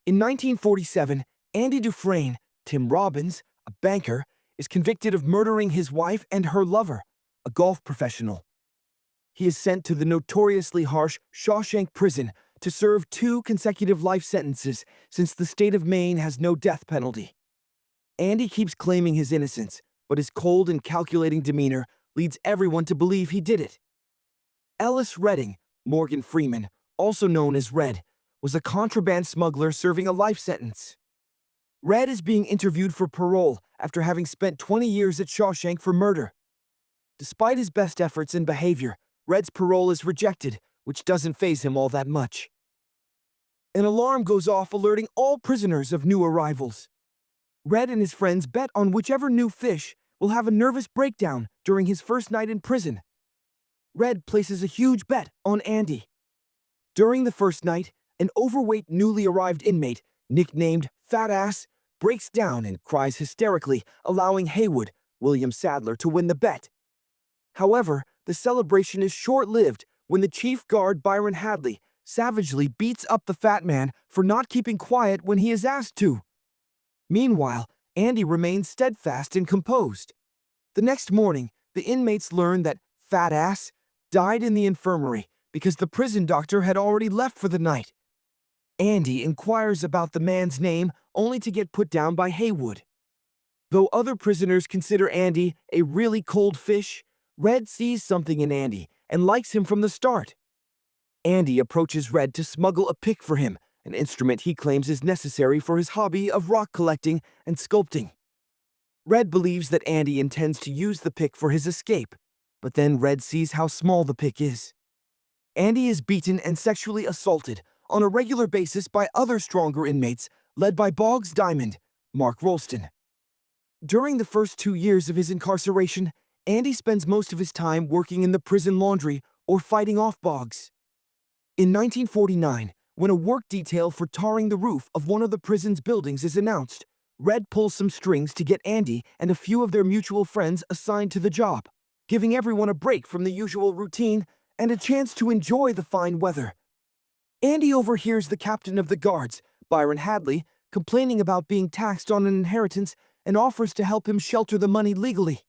In 1947, Andy Dufresne, Tim Robbins, a banker, is convicted of murdering his wife and her lover, a golf professional. He is sent to the notoriously harsh Shawshank prison to serve 2 consecutive life sentences since the state of Maine has no death penalty. Andy keeps claiming his innocence, but his cold and calculating demeanor leads everyone to believe he did it. Ellis Redding, Morgan Freeman, also known as Red, was a contraband smuggler serving a life sentence. Red is being interviewed for parole after having spent 20 years at Shawshank for murder. Despite his best efforts and behavior, Red's parole is rejected, which doesn't faze him all that much. An alarm goes off alerting all prisoners of new arrivals. Red and his friends bet on whichever new fish will have a nervous breakdown during his first night in prison. Red places a huge bet on Andy. During the first night, an overweight newly arrived inmate, nicknamed Fat Ass, breaks down and cries hysterically, allowing Haywood, William Sadler, to win the bet. However, the celebration is short-lived when the chief guard, Byron Hadley, savagely beats up the fat man for not keeping quiet when he is asked to. Meanwhile, Andy remains steadfast and composed. The next morning, the inmates learn that Fat Ass died in the infirmary because the prison doctor had already left for the night. Andy inquires about the man's name only to get put down by Haywood. Though other prisoners consider Andy a really cold fish, Red sees something in Andy and likes him from the start. Andy approaches Red to smuggle a pick for him, an instrument he claims is necessary for his hobby of rock collecting and sculpting. Red believes that Andy intends to use the pick for his escape, but then Red sees how small the pick is. Andy is beaten and sexually assaulted on a regular basis by other stronger inmates led by Boggs Diamond, Mark Rolston. During the first 2 years of his incarceration, Andy spends most of his time working in the prison laundry or fighting off Boggs. In 1949, when a work detail for tarring the roof of one of the prison's buildings is announced, Red pulls some strings to get Andy and a few of their mutual friends assigned to the job, giving everyone a break from the usual routine and a chance to enjoy the fine weather. Andy overhears the captain of the guards, Byron Hadley, complaining about being taxed on an inheritance and offers to help him shelter the money legally.